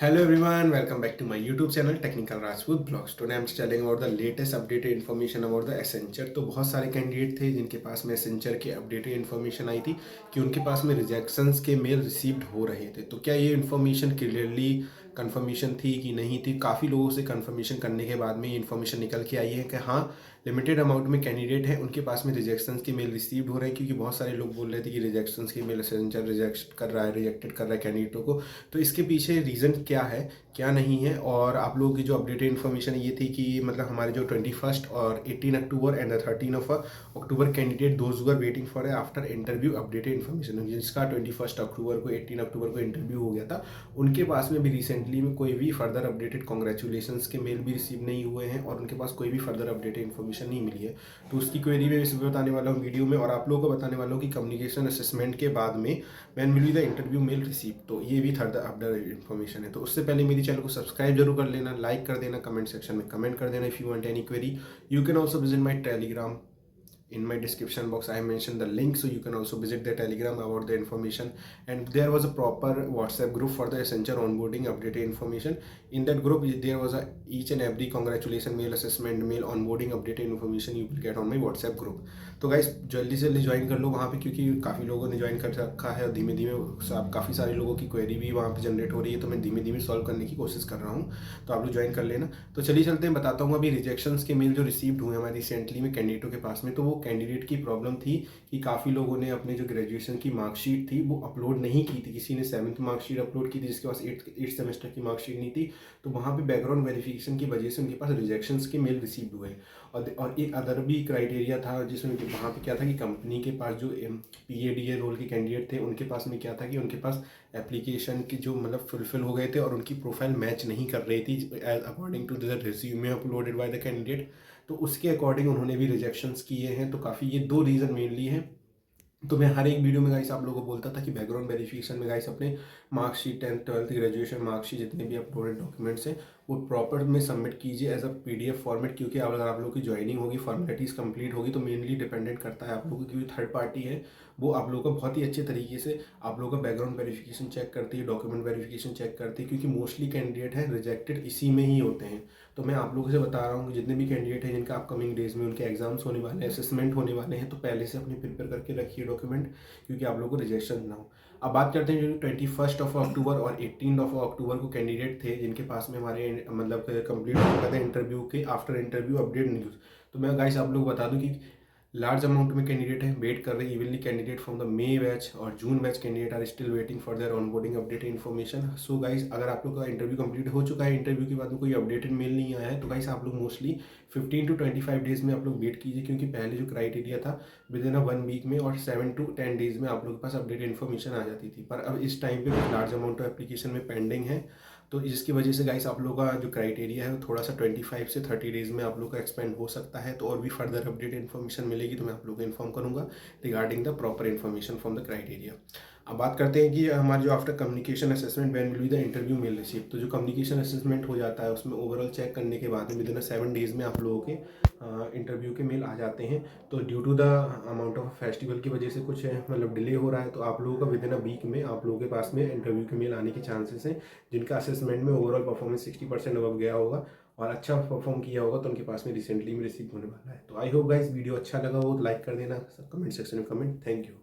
Hello everyone, welcome back to my YouTube channel Technical Rajput Blogs. Today I'm telling about the latest updated information about the Accenture. तो बहुत सारे candidate थे जिनके पास में Accenture की updated information आई थी कि उनके पास में रिजेक्शंस के मेल रिसीव्ड हो रहे थे। तो क्या ये इन्फॉर्मेशन क्लियरली कंफर्मेशन थी कि नहीं थी? काफ़ी लोगों से कंफर्मेशन करने के बाद में ये इन्फॉर्मेशन निकल के आई है कि हाँ, लिमिटेड अमाउंट में कैंडिडेट हैं उनके पास में रिजेक्शंस के मेल रिसीव्ड हो रहे हैं, क्योंकि बहुत सारे लोग बोल रहे थे कि रिजेक्शंस के मेल Accenture रिजेक्ट कर रहा है, रिजेक्टेड कर रहा है कैंडिडेटों को। तो इसके पीछे रीज़न क्या है, क्या नहीं है? और आप लोगों की जो अपडेटेड इन्फॉर्मेशन ये थी कि मतलब हमारे जो 21 और 18 October and 13 of October candidate those were waiting for after interview updated information, जिसका 21 अक्टूबर को 18 अक्टूबर को इंटरव्यू हो गया था, उनके पास में भी रिसेंटली में कोई भी फर्दर अपडेटेड कॉन्ग्रेचुलेशंस के मेल भी रिसीव नहीं हुए हैं और उनके पास कोई भी फर्दर अपडेटेड इन्फॉर्मेशन नहीं मिली है। तो उसकी क्वेरी मैं इसमें बताने वाला हूँ वीडियो में, और आप लोगों को बताने वाला हूँ कि कम्युनिकेशन असेसमेंट के बाद में मैन मिली द इंटरव्यू मेल रिसीव। तो ये भी थर्ड अपडेटेड इन्फॉर्मेशन है। तो उससे पहले मेरी चैनल को सब्सक्राइब जरूर कर लेना, लाइक कर देना, कमेंट सेक्शन में कमेंट कर देना। If you want any query you can also visit my Telegram. In my description box I mentioned the link, so you can also visit the telegram about the information. And there was a proper WhatsApp group for the Accenture onboarding updated information. In that group there was a each and every congratulation mail, assessment mail, onboarding updated information you will get on my WhatsApp group. तो guys जल्दी से जल्दी join कर लो वहाँ पे, क्योंकि काफ़ी लोगों ने ज्वाइन कर रखा है और धीमे धीमे काफ़ी सारे लोगों की क्वेरी भी वहाँ पे जनरेट हो रही है, तो मैं धीमे धीमे सॉल्व करने की कोशिश कर रहा हूँ। तो आप लोग ज्वाइन कर लेना। तो चलिए चलते हैं, बताता हूँ अभी रिजेक्शंस के मेल जो रिसीव्ड हुए हमारे रिसेंटली में कैंडिडेटों के पास में। तो वो कैंडिडेट की प्रॉब्लम थी कि काफ़ी लोगों ने अपने जो ग्रेजुएशन की मार्कशीट थी वो अपलोड नहीं की थी। किसी ने 7th मार्कशीट अपलोड की थी जिसके पास 8th सेमेस्टर की मार्कशीट नहीं थी, तो वहाँ पे बैकग्राउंड वेरिफिकेशन की वजह से उनके पास रिजेक्शंस के मेल रिसीव हुए। और एक अदर भी क्राइटेरिया था जिसमें वहाँ पे क्या था कि कंपनी के पास जो PADA रोल के कैंडिडेट थे उनके पास में क्या था कि उनके पास एप्लीकेशन की जो मतलब फुलफिल हो गए थे और उनकी प्रोफाइल मैच नहीं कर रही थी as according to the resume uploaded by the candidate. तो उसके अकॉर्डिंग उन्होंने भी रिजेक्शंस किए हैं। तो काफ़ी ये दो रीज़न मेनली हैं। तो मैं हर एक वीडियो में गाइस आप लोगों को बोलता था कि बैकग्राउंड वेरिफिकेशन में गाइस अपने marksheet 10th 12th graduation marksheet जितने भी अपलोडेड डॉक्यूमेंट्स हैं वो प्रॉपर में सबमिट कीजिए एज अ PDF फॉर्मेट, क्योंकि अगर आप लोगों की ज्वाइनिंग होगी, फॉर्मेलिटीज़ कंप्लीट होगी, तो मेनली डिपेंडेंट करता है आप लोगों की, क्योंकि थर्ड पार्टी है वो आप लोगों का बहुत ही अच्छे तरीके से आप लोगों का बैकग्राउंड वेरिफिकेशन चेक करती है, डॉक्यूमेंट वेरिफिकेशन चेक करती है, क्योंकि मोस्टली कैंडिडेट हैं रिजेक्टेड इसी में ही होते हैं। तो मैं आप लोगों से बता रहा हूँ कि जितने भी कैंडिडेट हैं जिनका अपकमिंग डेज में उनके एग्जाम्स होने वाले हैं, असेसमेंट होने वाले हैं, तो पहले से अपने प्रिपेयर करके रखिए डॉक्यूमेंट, क्योंकि आप लोगों को रिजेक्शन ना हो। अब बात करते हैं जो 21 अक्टूबर और 18 अक्टूबर को कैंडिडेट थे जिनके पास में हमारे मतलब कंप्लीट हो गया था इंटरव्यू के आफ्टर इंटरव्यू अपडेट न्यूज़। तो मैं गाइस आप लोग बता दूं कि लार्ज अमाउंट में कैंडिडेट हैं वेट कर रहे हैं। Evenly candidate from the May batch और June batch candidate are still waiting for their onboarding updated information. So guys अगर आप लोग का इंटरव्यू कंप्लीट हो चुका है, इंटरव्यू के बाद में कोई अपडेटेड मेल नहीं आया है, तो गाइस आप लोग मोस्टली 15 to 25 डेज में आप लोग वेट कीजिए, क्योंकि पहले जो क्राइटेरिया था विद इन 1 वीक में और 7 to 10 डेज में आप लोग के पास अपडेटेड इन्फॉर्मेशन आ जाती थी। पर अब इस टाइम पे कुछ लार्ज अमाउंट ऑफ एप्लीकेशन में पेंडिंग है, तो जिसकी वजह से गाइस आप लोगों का जो क्राइटेरिया है वो थोड़ा सा 25 से 30 डेज में आप लोग का एक्सपेंड हो सकता है। तो और भी फर्दर अपडेट इन्फॉर्मेशन मिलेगी तो मैं आप लोग को इन्फॉर्म करूंगा regarding the proper information from the criteria. अब बात करते हैं कि हमारे जो after communication assessment when will be the interview mail receive. तो जो कम्युनिकेशन असेसमेंट हो जाता है उसमें ओवरऑल चेक करने के बाद में विद इन 7 डेज में आप लोगों के इंटरव्यू के मेल आ जाते हैं। तो due to the amount of festival की वजह से कुछ मतलब डिले हो रहा है, तो आप लोगों का विद इन अ वीक में आप लोगों के पास में इंटरव्यू के मेल आने के चांसेस हैं। जिनका असेसमेंट में ओवरऑल परफॉर्मेंस 60% अबव गया होगा और अच्छा परफॉर्म किया होगा तो उनके पास में रिसेंटली में रिसीव होने वाला है। तो आई होप गाइस वीडियो अच्छा लगा हो तो लाइक कर देना, कमेंट सेक्शन में कमेंट। Thank you.